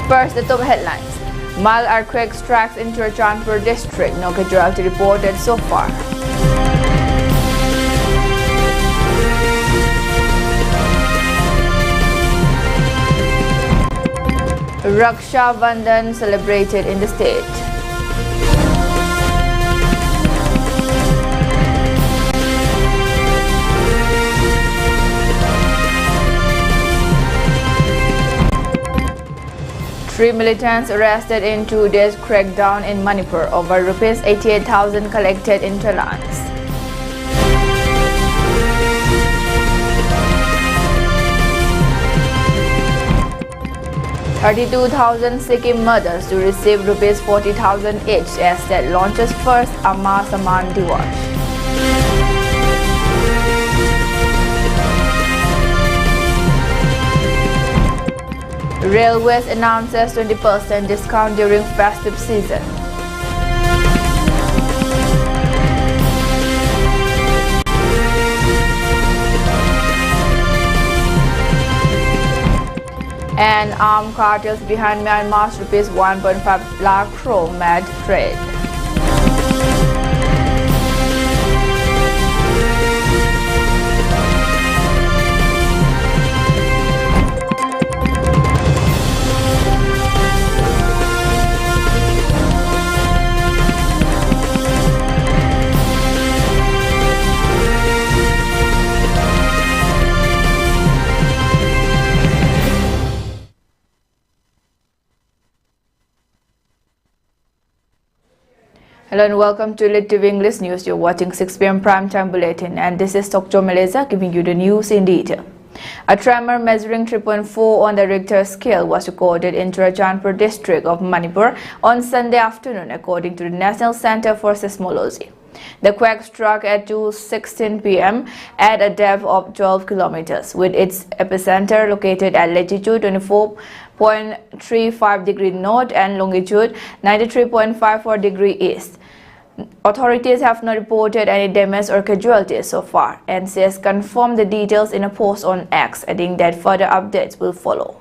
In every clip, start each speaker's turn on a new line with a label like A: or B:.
A: First, the top headlines. Mild earthquake strikes into Chandpur district. No casualty reported so far. Raksha Bandan celebrated in the state. Three militants arrested in 2 days crackdown in Manipur over Rs 88,000 collected in chalans. $32,000 Sikkim Mothers to receive Rs 40,000 each as state launches first Amma Saman Diwash. Railways announces 20% discount during festive season. And armed cartels behind Myanmar's Rs 1.5 lakh crore mad trade. Hello and welcome to ELITETV English News. You're watching 6 p.m. Primetime Bulletin and this is Dr. Aleza giving you the news in detail. A tremor measuring 3.4 on the Richter scale was recorded in Chandpur district of Manipur on Sunday afternoon according to the National Center for Seismology. The quake struck at 2:16 p.m. at a depth of 12 kilometers, with its epicenter located at latitude 24.35 degree north and longitude 93.54 degree east. Authorities have not reported any damage or casualties so far, and says confirmed the details in a post on X, adding that further updates will follow.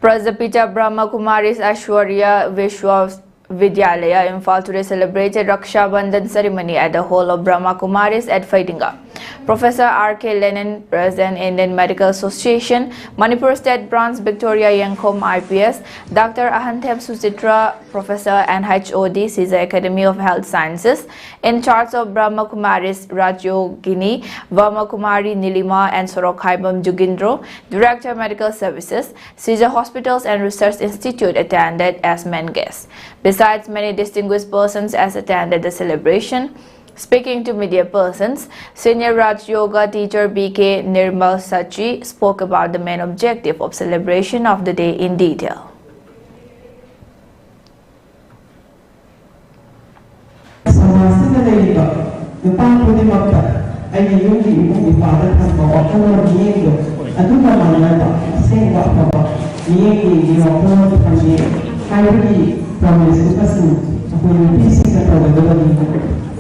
A: Prajapita Brahma Kumaris Aishwarya Vishwavidyalaya Imphal today celebrated Raksha Bandan ceremony at the Hall of Brahma Kumaris at Faidinga. Professor R.K. Lennon, President Indian Medical Association, Manipur State Branch Victoria Yankom IPS, Dr. Ahanthem Suchitra, Professor NHOD, Caesar Academy of Health Sciences, in charge of Brahma Kumaris Rajyogini, Brahma Kumari Nilima and Sorokhaibam Jugindro, Director Medical Services, Caesar Hospitals and Research Institute attended as main guests. Besides, many distinguished persons as attended the celebration. Speaking to media persons, Senior Raj Yoga teacher B.K. Nirmal Sachi spoke about the main objective of celebration of the day in detail.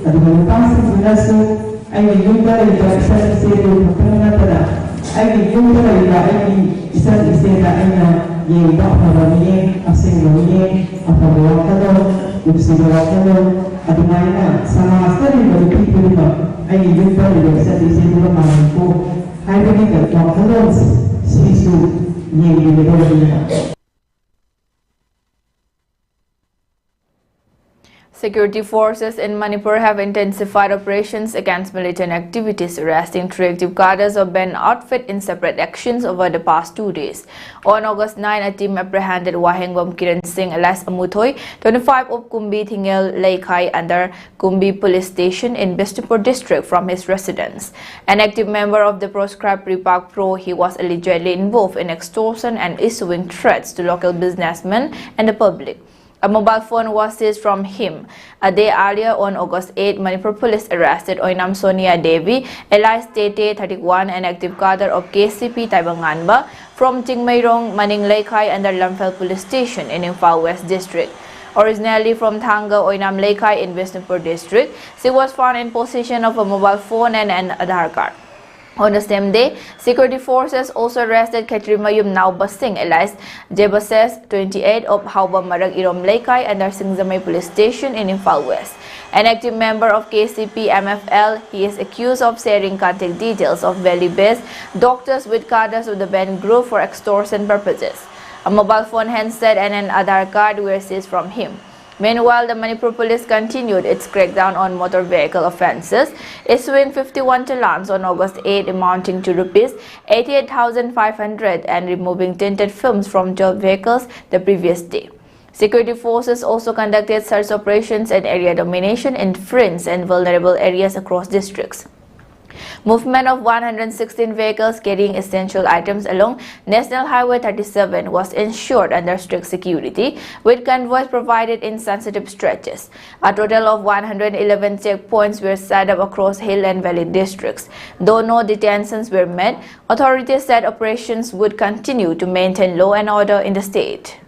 B: Adungan pasang binaso ay yung dari isang isero pagkana tada ay yung dari ay isang isera ay na yung bakpabamiye asing gawin apabawa kado upsigawa kado adungan na sa mga stari malipit ba ay yung dari isang isero mampo ay bigyan ka kado sisu yung gawin.
A: Security forces in Manipur have intensified operations against militant activities, arresting 3 active cadres of Ben outfit in separate actions over the past 2 days. On August 9, a team apprehended Wahengwam Kiran Singh alias Amuthoi, 25 of Kumbi Thingel Laikhai under Kumbi Police Station in Bilasipara district from his residence. An active member of the proscribed Ripak Pro, he was allegedly involved in extortion and issuing threats to local businessmen and the public. A mobile phone was seized from him. A day earlier, on August 8, Manipur police arrested Oinam Sonia Devi, alias Tete 31, an active cadre of KCP Taibanganba from Tingmairong, Maning Laikhai under Lamphel Police Station in Imphal West District. Originally from Thanga, Oinam Lekai in Bilasipara district, she was found in possession of a mobile phone and an Aadhaar card. On the same day, security forces also arrested Katrimayum now Basing alias Jebases, 28 of Hauba Marag Irom Lekai under Singzamay police station in Imphal West. An active member of KCP MFL, he is accused of sharing contact details of Valley-based doctors with cadres of the band group for extortion purposes. A mobile phone handset and an Aadhaar card were seized from him. Meanwhile, the Manipur police continued its crackdown on motor vehicle offences, issuing 51 challans on August 8 amounting to Rs 88,500 and removing tinted films from 12 vehicles the previous day. Security forces also conducted search operations and area domination in fringe and vulnerable areas across districts. Movement of 116 vehicles carrying essential items along National Highway 37 was ensured under strict security, with convoys provided in sensitive stretches. A total of 111 checkpoints were set up across hill and valley districts. Though no detentions were made, authorities said operations would continue to maintain law and order in the state.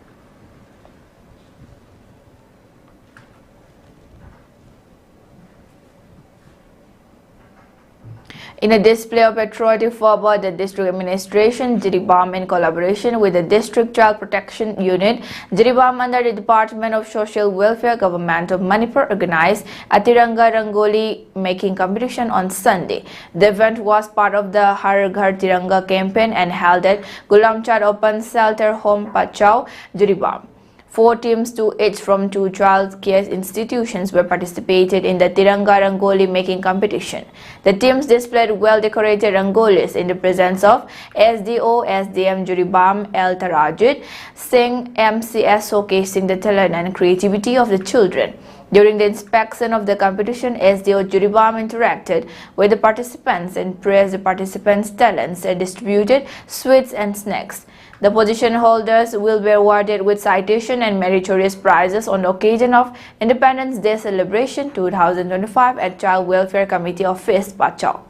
A: In a display of patriotic fervor, the district administration, Juribam, in collaboration with the District Child Protection Unit, Juribam under the Department of Social Welfare Government of Manipur, organized a Tiranga Rangoli making competition on Sunday. The event was part of the Har Ghar Tiranga campaign and held at Gulamchad Open Shelter Home, Pachau, Juribam. 4 teams, 2 each from 2 child care institutions, were participated in the Tiranga Rangoli making competition. The teams displayed well-decorated rangolis in the presence of SDO, SDM Juribam, L. Tarajit Singh, MCS, showcasing the talent and creativity of the children. During the inspection of the competition, SDO Juribam interacted with the participants and praised the participants' talents and distributed sweets and snacks. The position holders will be awarded with citation and meritorious prizes on the occasion of Independence Day celebration 2025 at Child Welfare Committee Office, Pachau.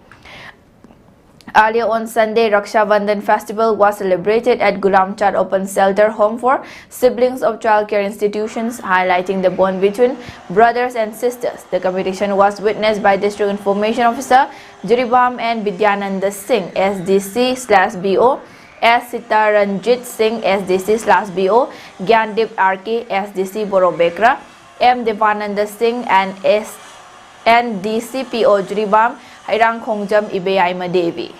A: Earlier on Sunday, Raksha Bandan festival was celebrated at Gulamchad Open Shelter Home for siblings of child care institutions, highlighting the bond between brothers and sisters. The competition was witnessed by District Information Officer Juribam and Vidyananda Singh, SDC/BO, S. Sitaranjit Singh, SDC/BO, Gyandip RK, SDC Borobekra, M. Devananda Singh, and NDCPO Juribam, Hairang Khongjam Ibeyaima Devi.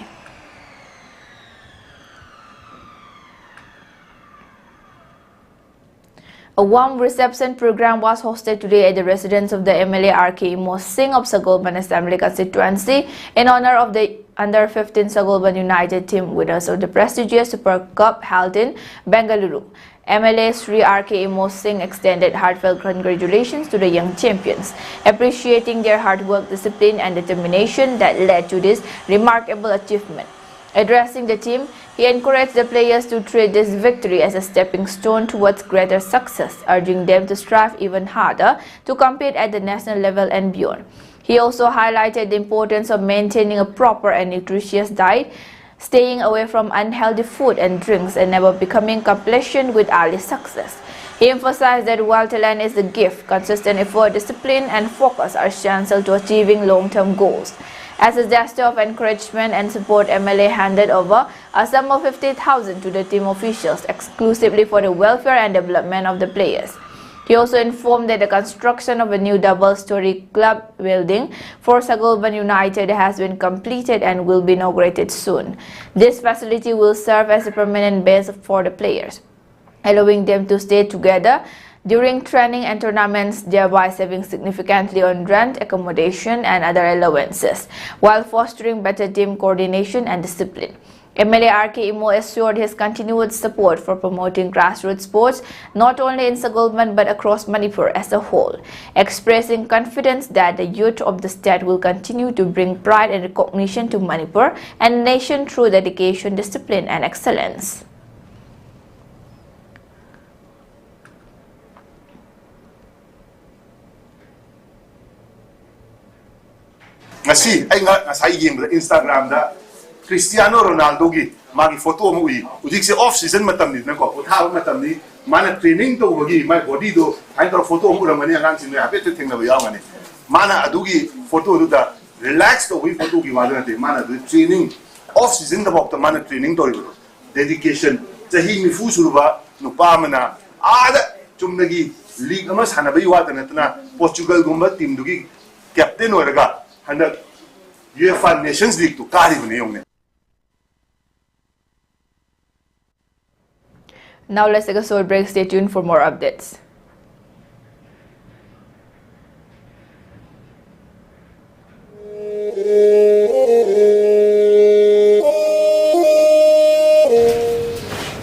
A: A warm reception program was hosted today at the residence of the MLA RK Mo Singh of Saglon Assembly constituency in honor of the Under-15 Saglon United team winners of the prestigious Super Cup held in Bengaluru. MLA Sri RK Mo Singh extended heartfelt congratulations to the young champions, appreciating their hard work, discipline and determination that led to this remarkable achievement. Addressing the team, he encouraged the players to treat this victory as a stepping stone towards greater success, urging them to strive even harder to compete at the national level and beyond. He also highlighted the importance of maintaining a proper and nutritious diet, staying away from unhealthy food and drinks, and never becoming complacent with early success. He emphasized that while talent is a gift, consistent effort, discipline, and focus are essential to achieving long-term goals. As a gesture of encouragement and support, MLA handed over a sum of 50,000 to the team officials exclusively for the welfare and development of the players. He also informed that the construction of a new double-story club building for Saglon United has been completed and will be inaugurated soon. This facility will serve as a permanent base for the players, allowing them to stay together during training and tournaments, thereby saving significantly on rent, accommodation, and other allowances, while fostering better team coordination and discipline. MLA RK Imo assured his continued support for promoting grassroots sports not only in Saglon but across Manipur as a whole, expressing confidence that the youth of the state will continue to bring pride and recognition to Manipur and the nation through dedication, discipline, and excellence.
C: Ngasi ay nga ngasay game da Instagram da Cristiano Ronaldo gi magi photo mo ui udik se off season matam ni nako uthaw matam ni mana training to bagi my body do hai to photo mu ramani agang sin happy to thing na ya mane mana adugi photo do da relax to we photo gi wada na mana do training off season da bok to mana training to dedication chahi mi fu suruba no pa mana ada chumnagi league ama sana bai wada na tana Portugal gumba team dugi captain oraga handa UEFA Nations League to kari bane yong ne.
A: Now let's take a short break. Stay tuned for more updates.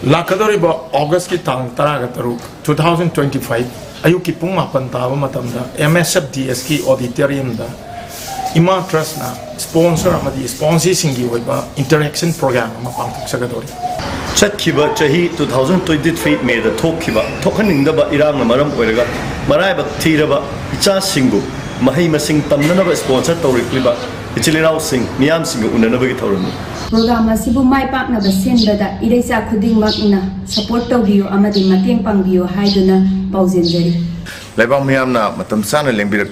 D: Lakadoriba August ki tang taragataru 2025 ayuki pung mapan taba matamda MSFDS ki auditorium da Ima Trust na sponsor amadi sponsor singi oiba interaction program ama pangthok sagadori
E: Chatkiba chahi 2023 May the Tokiba Tokaningdaba Irang Maram Oiraga Maraiba Tiraba Icha Singu Mahi Masing Tamnaba sponsor Torikliba Ichilirao Sing Miam Singu Unanabi Torun
F: Program asibu mai pak na basen bada ireisa khuding mak ina support tawbiyo amadi mateng pangbiyo haiduna pauzenjari
G: Laibang Miam na matam sana lengbirak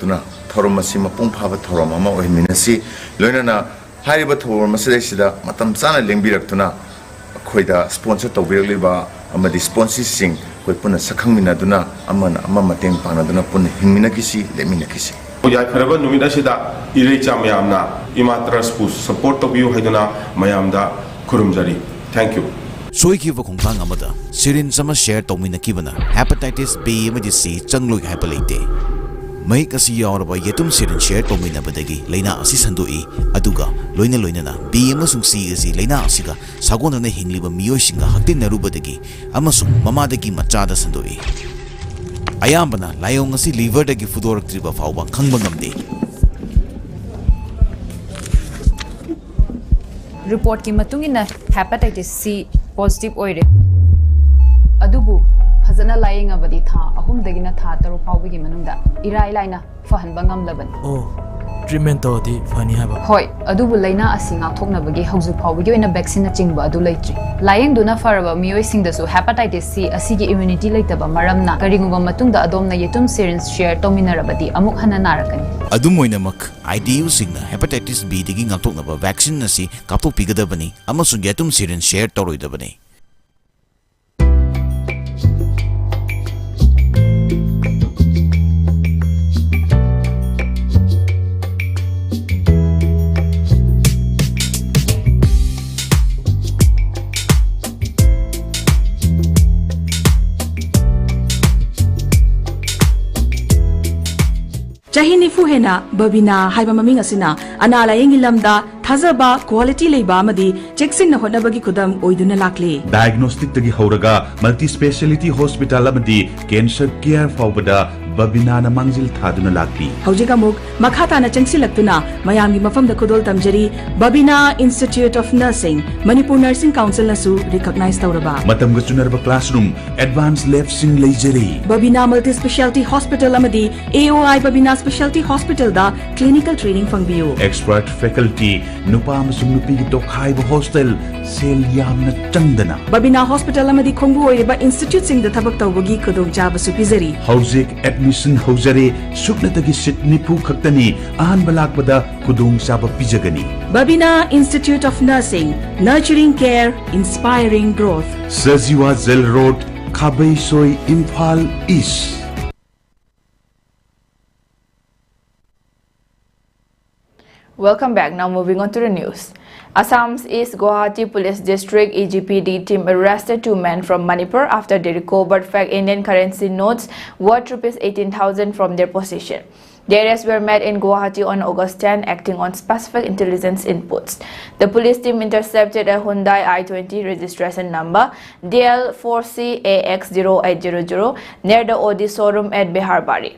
G: Thorum masi mapung phaba thorum ama ohiminasi loinana hariba thorum masidesida matam sana lengbirak tuna khoida sponsor tawbirliba amadi sponsorsing koi puna sakhangmina duna amana ama mateng pangna duna pun hingmina kisi lemina kisi
H: Ojai kharaba numida sida irecha mayamna imatras pu support tawbiyo haiduna mayamda khurumjari thank you
I: Soikiva khongthang amada syringe sama share tawminakibana hepatitis B amadi C changloi haipalate Mai kasi yauraba yetum syringe share tawminabadagi leina asi sandoi aduga loina B amasung C asi leina asiga sagonana hingliba miyoisinga haktinarubadagi amasung mamadagi machada sandoi Ayambana layong asi liver dagi fudoraktriba fawba khangba ngamde
J: Report ki matungina hepatitis C positive oire adubu fazana laying abadi tha ahum dagina tha taru pawbi gi manungda irai laina fahanba ngamlaban
K: oh treatment to di fani haba
J: hoi adubu laina asinga thoknabagi hauju pawbi gi oina vaccine na chingba adu leitri laying duna faraba mioi singdasu hepatitis C asigi immunity leitaba maramna karinguba matungda adomna yetum syringe share tominarabadi amuk hana narakani
I: adumoinamak IDU singna hepatitis B digi ngakthoknaba vaccine asi kapthokpigadabani amasung yetum syringe share toroidabani
L: Chahi nifu hena babina haiba maming asina anala yengilamda thazaba quality leiba amadi cheksin na honabagi kudam oiduna lakli
M: diagnostic tagi horaga multi speciality hospital amadi cancer care fawbada babina na mangjil thaduna lakli
L: haujiga muk makhata na changsilaktuna mayamgi mafam da kudol tamjari babina Institute of Nursing Manipur Nursing Council nasu recognize tawraba
M: matam ga chunarba classroom advanced lab sing leijari
L: babina multi speciality hospital amadi AOI babina specialty hospital da clinical training fangbiyo
M: expert faculty nupa amasung nupi gi tokhai ba hostel sel yamna changdana
L: babina hospital amadi khongbu oiriba institute sing da thabak tawbagi khudong jaba supizari
M: hauzik admission hojare suknatagi sit nipu khaktani ahan balakpada khudong saba pijagani
L: babina Institute of Nursing Nurturing Care Inspiring Growth
M: Sajiwa Zel Road Khabai Soi Imphal East
A: Welcome back. Now moving on to the news. Assam's East Guwahati Police District EGPD team arrested 2 men from Manipur after they recovered fake Indian currency notes worth ₹18,000 from their possession. The arrests were made in Guwahati on August 10, acting on specific intelligence inputs. The police team intercepted a Hyundai i20 registration number DL4CAX0800 near the Audi showroom at Biharbari.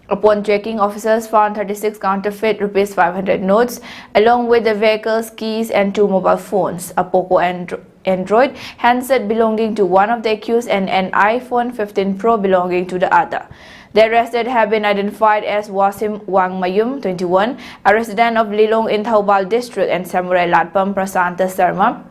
A: Upon checking, officers found 36 counterfeit ₹500 notes, along with the vehicle's keys and 2 mobile phones, a Poco Android handset belonging to one of the accused and an iPhone 15 Pro belonging to the other. The arrested have been identified as Wasim Wangmayum, 21, a resident of Lilong in Thaubal district, and Samurai Latpam Prasanta Sarma,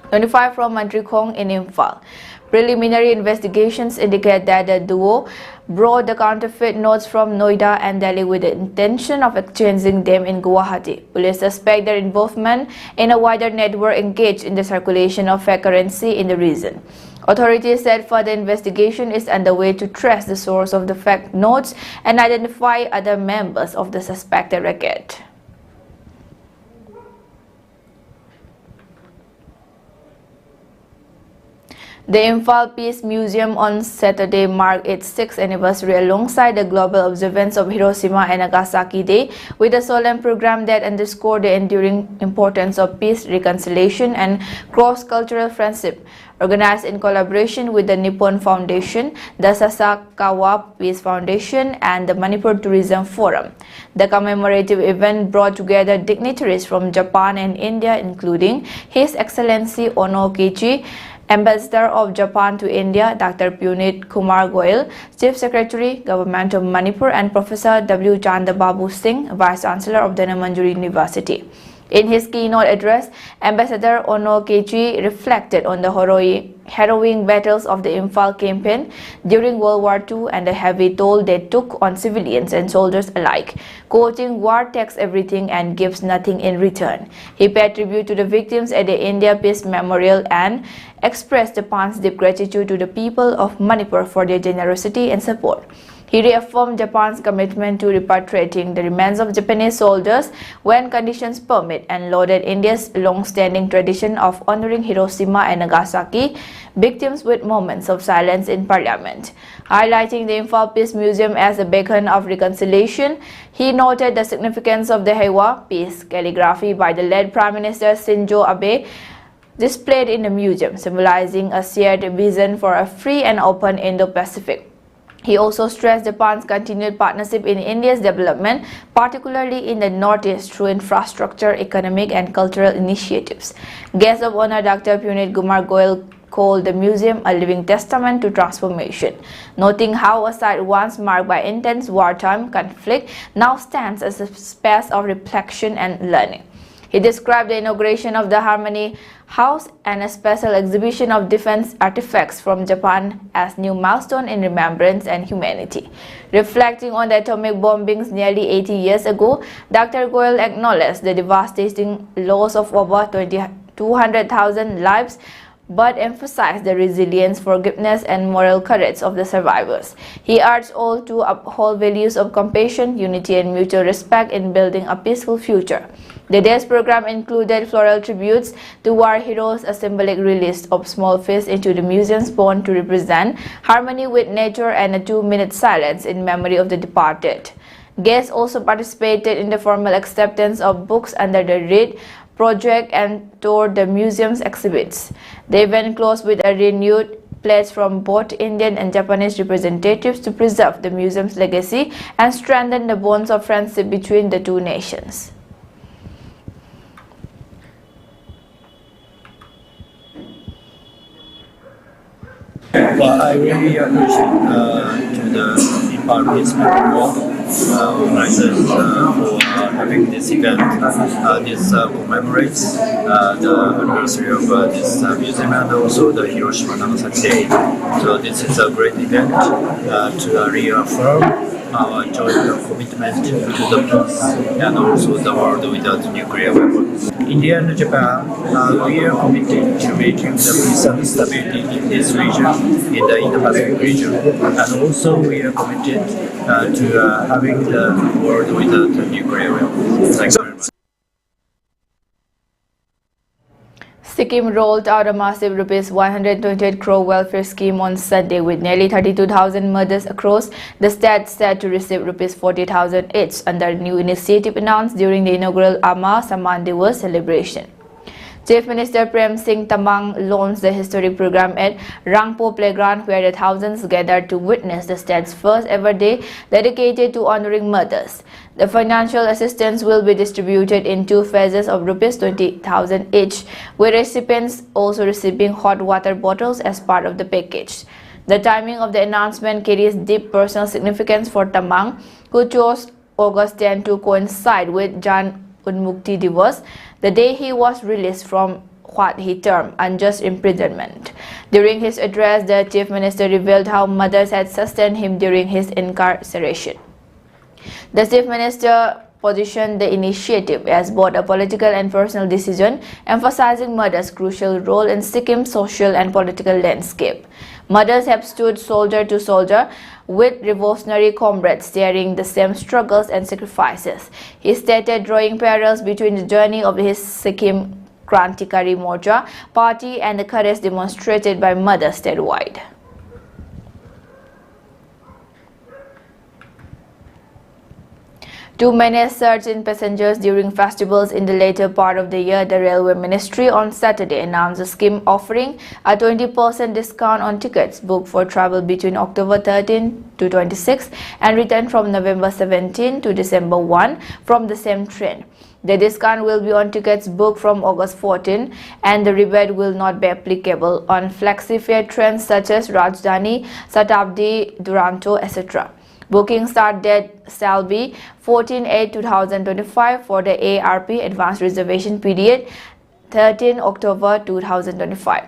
A: 25 from Mantrikong in Imphal. Preliminary investigations indicate that the duo brought the counterfeit notes from Noida and Delhi with the intention of exchanging them in Guwahati. Police suspect their involvement in a wider network engaged in the circulation of fake currency in the region. Authorities said further investigation is underway to trace the source of the fake notes and identify other members of the suspected racket. The Imphal Peace Museum on Saturday marked its 6th anniversary alongside the global observance of Hiroshima and Nagasaki Day with a solemn program that underscored the enduring importance of peace, reconciliation and cross-cultural friendship. Organized in collaboration with the Nippon Foundation, the Sasakawa Peace Foundation and the Manipur Tourism Forum. The commemorative event brought together dignitaries from Japan and India, including His Excellency Ono Kichi, Ambassador of Japan to India, Dr. Punit Kumar Goyal, Chief Secretary, Government of Manipur, and Professor W. Chandababu Singh, Vice Chancellor of Dhanamandjuri University. In his keynote address, Ambassador Ono Kechi reflected on the harrowing battles of the Imphal campaign during World War II and the heavy toll they took on civilians and soldiers alike, quoting, "War takes everything and gives nothing in return." He paid tribute to the victims at the India Peace Memorial and expressed Japan's deep gratitude to the people of Manipur for their generosity and support. He reaffirmed Japan's commitment to repatriating the remains of Japanese soldiers when conditions permit and lauded India's long-standing tradition of honoring Hiroshima and Nagasaki victims with moments of silence in Parliament. Highlighting the Imphal Peace Museum as a beacon of reconciliation, he noted the significance of the Heiwa peace calligraphy by the late Prime Minister Shinzo Abe displayed in the museum, symbolizing a shared vision for a free and open Indo-Pacific. He also stressed Japan's continued partnership in India's development, particularly in the Northeast through infrastructure, economic and cultural initiatives. Guest of honor Dr. Punit Kumar Goyal called the museum a living testament to transformation, noting how a site once marked by intense wartime conflict now stands as a space of reflection and learning. He described the inauguration of the Harmony House and a special exhibition of defense artifacts from Japan as new milestone in remembrance and humanity. Reflecting on the atomic bombings nearly 80 years ago, Dr. Goyal acknowledged the devastating loss of over 200,000 lives, but emphasized the resilience, forgiveness, and moral courage of the survivors. He urged all to uphold values of compassion, unity, and mutual respect in building a peaceful future. The day's program included floral tributes to war heroes, a symbolic release of small fish into the museum's pond to represent harmony with nature, and a 2-minute silence in memory of the departed. Guests also participated in the formal acceptance of books under the READ project and toured the museum's exhibits. The event closed with a renewed pledge from both Indian and Japanese representatives to preserve the museum's legacy and strengthen the bonds of friendship between the two nations.
N: Well, I really appreciate to the Imphal Peace organizers for having this event. This commemorates the anniversary of this museum and also the Hiroshima Nagasaki Day. So this is a great event to reaffirm our joint commitment to the peace and also the world without nuclear weapons. India and Japan, we are committed to making the peace and stability in this region, in the Indo-Pacific region, and also we are committed to having the world without nuclear weapons. Thank you very much.
A: Sikkim rolled out a massive Rs 128 crore welfare scheme on Sunday, with nearly 32,000 mothers across the state set to receive Rs 40,000 each under a new initiative announced during the inaugural Amma Samman Diwas celebration. Chief Minister Prem Singh Tamang launched the historic program at Rangpo Playground, where the thousands gathered to witness the state's first ever day dedicated to honoring mothers. The financial assistance will be distributed in 2 phases of Rs 20,000 each, with recipients also receiving hot water bottles as part of the package. The timing of the announcement carries deep personal significance for Tamang, who chose August 10 to coincide with Jan Unmukti Diwas, the day he was released from what he termed unjust imprisonment. During his address, the Chief Minister revealed how mothers had sustained him during his incarceration. The Chief Minister positioned the initiative as both a political and personal decision, emphasizing mothers' crucial role in Sikkim's social and political landscape. Mothers have stood shoulder to shoulder with revolutionary comrades sharing the same struggles and sacrifices. He stated, drawing parallels between the journey of his Sikkim Krantikari Morcha party and the courage demonstrated by mothers statewide. To manage surge in passengers during festivals in the later part of the year, the Railway Ministry on Saturday announced a scheme offering a 20% discount on tickets booked for travel between October 13 to 26 and return from November 17 to December 1 from the same train. The discount will be on tickets booked from August 14 and the rebate will not be applicable on flexi-fare trains such as Rajdhani, Shatabdi, Duronto, etc. Booking start date shall be 14/8/2025 for the ARP advanced reservation period 13 October 2025.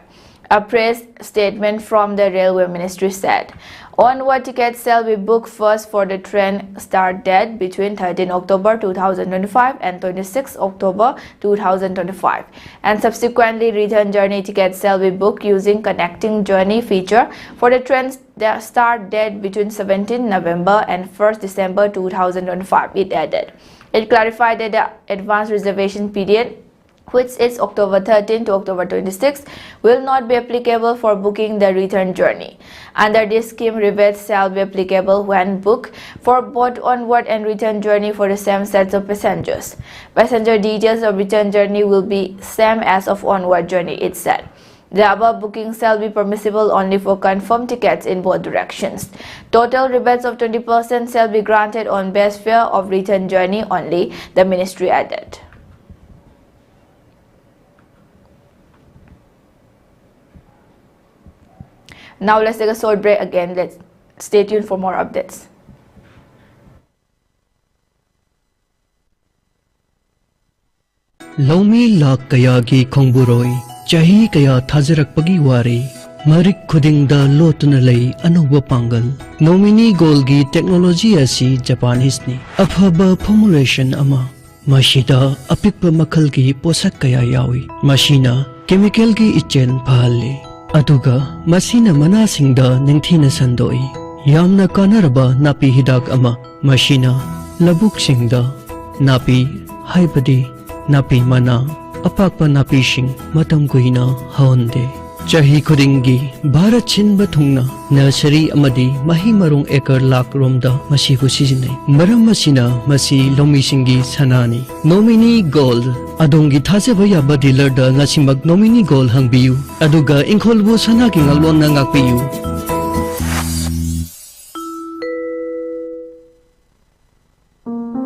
A: A press statement from the Railway Ministry said, onward tickets shall be booked first for the train start date between 13 October 2025 and 26 October 2025, and subsequently return journey tickets shall be booked using connecting journey feature for the train start date between 17 November and 1st December 2025, it added. It clarified that the advanced reservation period, which is October 13 to October 26, will not be applicable for booking the return journey. Under this scheme, rebates shall be applicable when booked for both onward and return journey for the same sets of passengers. Passenger details of return journey will be same as of onward journey, it said. The above booking shall be permissible only for confirmed tickets in both directions. Total rebates of 20% shall be granted on base fare of return journey only, the ministry added. Now let's take a short break again. Let's stay tuned for more updates.
O: Lomi lak kaya gi khongburoi chahi kaya thajarak pagi wari marik khuding da lotuna lei anuba pangal nomini golgi technology asi Japanese ni afaba formulation ama mashida apikpa makhal gi posak kaya yawi mashina chemical gi ichen phalle aduga masina manasingda ningthina sandoi yamna kanaraba napi hidak ama mashina labuk singda napi haibadi napi mana apakpa napi sing matam kuina haonde chahi khudingi bharat chinba thungna nursery amadi mahi marung ekar lak romda masibu sijinai maram masina masi lomi singi sanani nomini gold adongi thajaba yaba dealer da ngasimag nomini gold hangbiu aduga ingkholbu sana ki ngalwon na ngakpiu.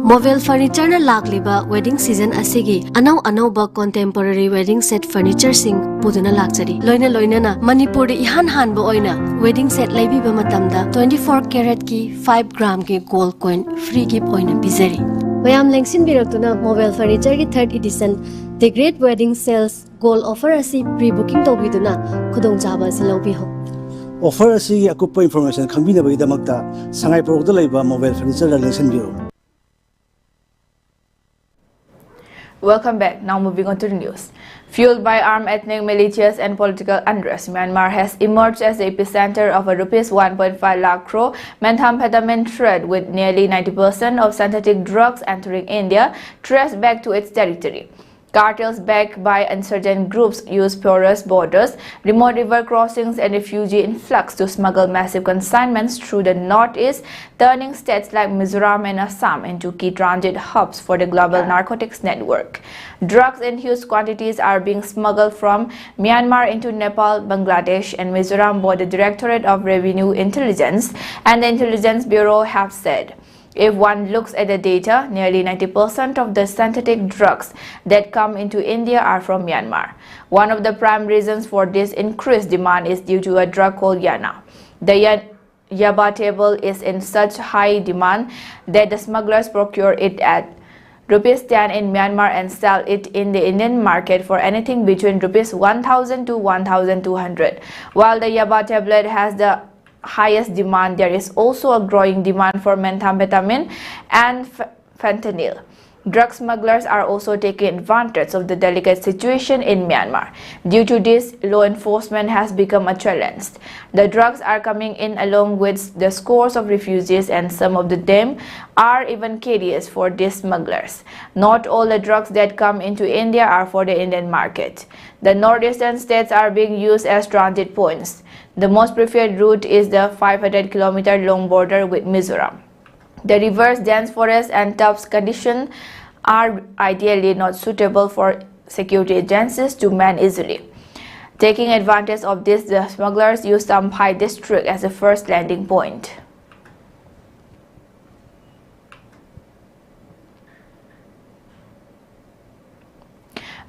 P: Mobile furniture na lagliba wedding season asigi anau ba contemporary wedding set furniture sing puduna lakchari loina na Manipur de ihan han ba oina wedding set laibi ba matamda 24 karat ki 5 gram ki gold coin free gift oina bizari mayam lengsin biraktuna mobile furniture ki 3rd edition the great wedding sales gold offer asi pre booking to biduna khudong jaba silobi ho
Q: offer asi akupa information khambina ba damakta sangai product laiba mobile furniture la lengsin biro.
A: Welcome back. Now moving on to the news. Fueled by armed ethnic militias and political unrest, Myanmar has emerged as the epicenter of a Rs 1.5 lakh crore methamphetamine trade, with nearly 90% of synthetic drugs entering India traced back to its territory. Cartels backed by insurgent groups use porous borders, remote river crossings and refugee influx to smuggle massive consignments through the northeast, turning states like Mizoram and Assam into key transit hubs for the global narcotics network. Drugs in huge quantities are being smuggled from Myanmar into Nepal, Bangladesh and Mizoram, both the Directorate of Revenue Intelligence and the Intelligence Bureau have said. If one looks at the data, nearly 90% of the synthetic drugs that come into India are from Myanmar. One of the prime reasons for this increased demand is due to a drug called Yana. The Yaba table is in such high demand that the smugglers procure it at rupees 10 in Myanmar and sell it in the Indian market for anything between rupees 1,000 to 1,200. While the Yaba tablet has the highest demand, there is also a growing demand for methamphetamine and fentanyl. Drug smugglers are also taking advantage of the delicate situation in Myanmar. Due to this, law enforcement has become a challenge. The drugs are coming in along with the scores of refugees, and some of them are even carriers for these smugglers. Not all the drugs that come into India are for the Indian market. The northeastern states are being used as transit points. The most preferred route is the 500-kilometer long border with Mizoram. The rivers, dense forests and tough conditions are ideally not suitable for security agencies to man easily. Taking advantage of this, the smugglers use Sampai district as a first landing point.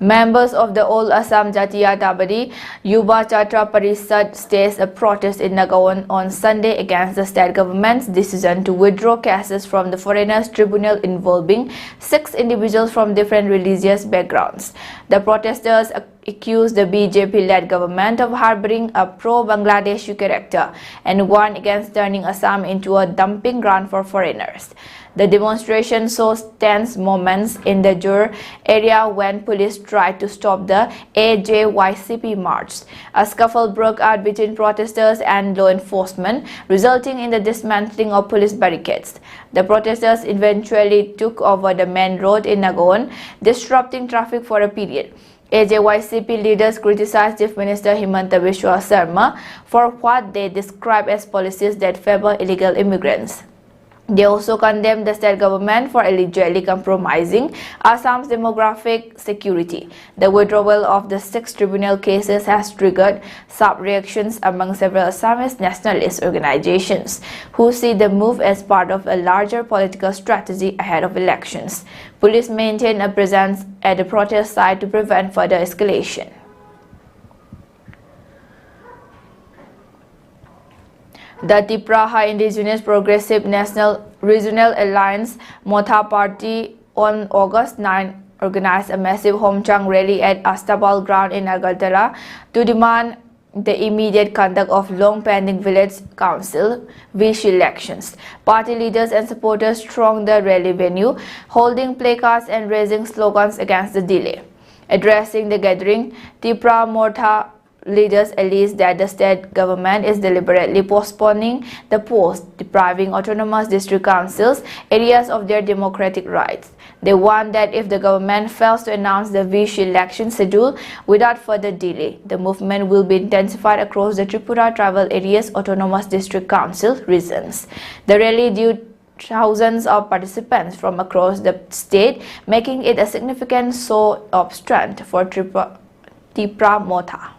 A: Members of the All Assam Jatiyatabadi Yuba Chatra Parishad staged a protest in Nagaon on Sunday against the state government's decision to withdraw cases from the Foreigners Tribunal involving 6 individuals from different religious backgrounds. The protesters accused the BJP-led government of harboring a pro-Bangladeshi character and warned against turning Assam into a dumping ground for foreigners. The demonstration saw tense moments in the Jur area when police tried to stop the AJYCP march. A scuffle broke out between protesters and law enforcement, resulting in the dismantling of police barricades. The protesters eventually took over the main road in Nagaon, disrupting traffic for a period. AJYCP leaders criticized Chief Minister Himanta Biswa Sarma for what they describe as policies that favor illegal immigrants. They also condemned the state government for allegedly compromising Assam's demographic security. The withdrawal of the 6 tribunal cases has triggered sub-reactions among several Assamese nationalist organizations, who see the move as part of a larger political strategy ahead of elections. Police maintain a presence at the protest site to prevent further escalation. The Tipraha Indigenous Progressive National Regional Alliance Motha Party on August 9 organized a massive Homchang rally at Astabal ground in Agartala to demand the immediate conduct of long-pending village council VC elections. Party leaders and supporters thronged the rally venue, holding placards and raising slogans against the delay. Addressing the gathering, Tipra Motha leaders alleged that the state government is deliberately postponing the polls, depriving autonomous district councils areas of their democratic rights. They warned that if the government fails to announce the Vichy election schedule without further delay, the movement will be intensified across the Tripura tribal areas autonomous district council regions. The rally drew thousands of participants from across the state, making it a significant show of strength for Tipra Motha.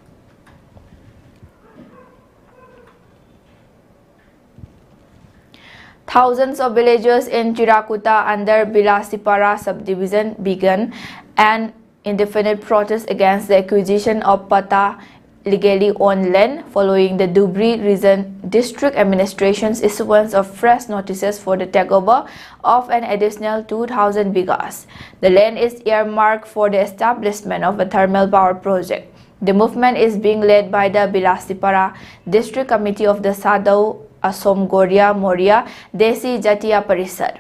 A: Thousands of villagers in Chirakuta under Bilasipara subdivision began an indefinite protest against the acquisition of Pata legally owned land following the Dubri Region District Administration's issuance of fresh notices for the takeover of an additional 2,000 bighas. The land is earmarked for the establishment of a thermal power project. The movement is being led by the Bilasipara District Committee of the Sadau Asom Goria Moria Desi Jatiya Parishad.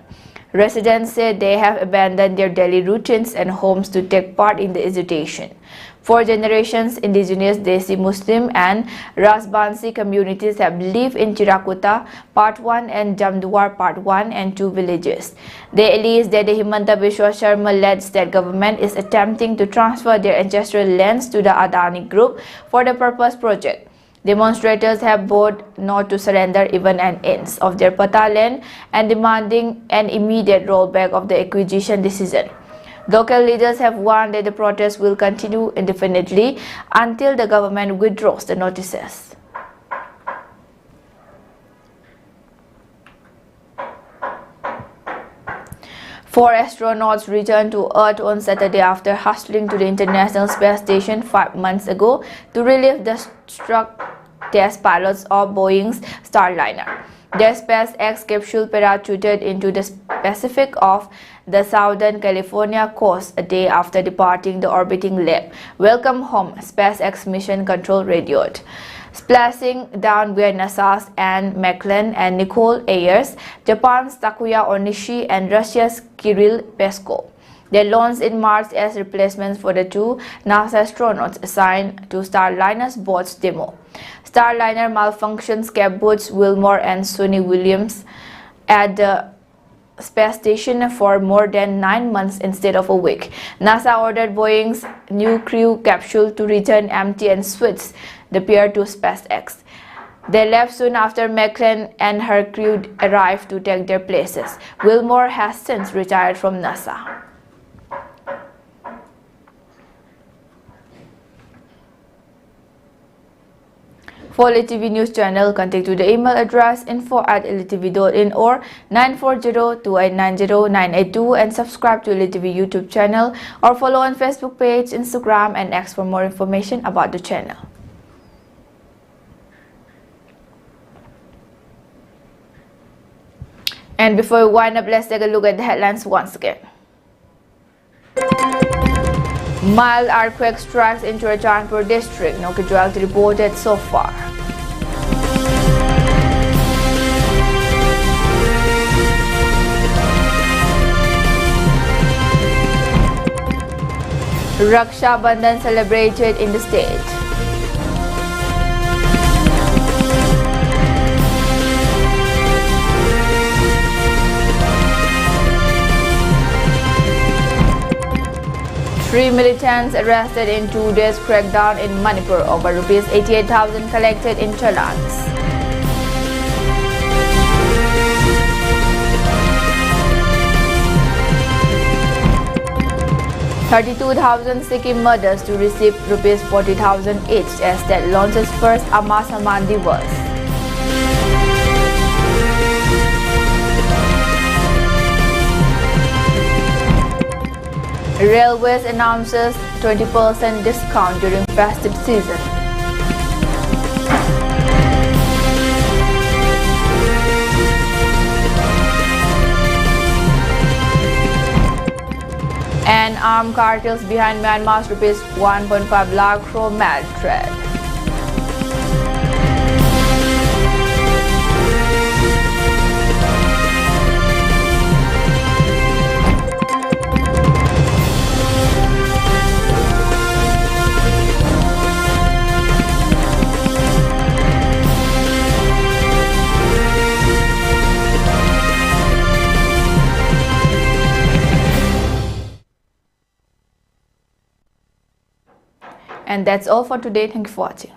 A: Residents say they have abandoned their daily routines and homes to take part in the agitation. For generations, indigenous Desi Muslim and Rasbansi communities have lived in Chirakuta Part 1 and Jamduar Part 1 and 2 villages. They allege that the Himanta Biswa Sarma-led state government is attempting to transfer their ancestral lands to the Adani Group for the purpose project. Demonstrators have vowed not to surrender even an inch of their Pata land and demanding an immediate rollback of the acquisition decision. Local leaders have warned that the protest will continue indefinitely until the government withdraws the notices. Four astronauts returned to Earth on Saturday after hustling to the International Space Station 5 months ago to relieve the struck test pilots of Boeing's Starliner. Their SpaceX capsule parachuted into the Pacific off the Southern California coast a day after departing the orbiting lab. Welcome home, SpaceX mission control radioed. Splashing down were NASA's Anne Macklin and Nicole Ayers, Japan's Takuya Onishi, and Russia's Kirill Peskov. They launched in March as replacements for the two NASA astronauts assigned to Starliner's Bots demo. Starliner malfunctions kept Butch Wilmore and Suni Williams at the space station for more than 9 months instead of a week. NASA ordered Boeing's new crew capsule to return empty and switch the pair to SpaceX. They left soon after Macklin and her crew arrived to take their places. Wilmore has since retired from NASA. For ELITETV News Channel, contact to the email address info@elitetv.in or 940-2890-982 and subscribe to ELITETV YouTube channel or follow on Facebook page, Instagram and X for more information about the channel. And before we wind up, let's take a look at the headlines once again. Mild earthquake strikes in Juribam district. No casualty reported so far. Raksha Bandan celebrated in the state. Three militants arrested in 2 days crackdown in Manipur over rupees 88,000 collected in challans. $32,000 Sikkim Mothers to receive rupees 40,000 each as state launches first Amasaman Divas. Railways announces 20% discount during festive season. And armed cartels behind Myanmar's rupees 1.5 lakh crore mad trade. And that's all for today. Thank you for watching.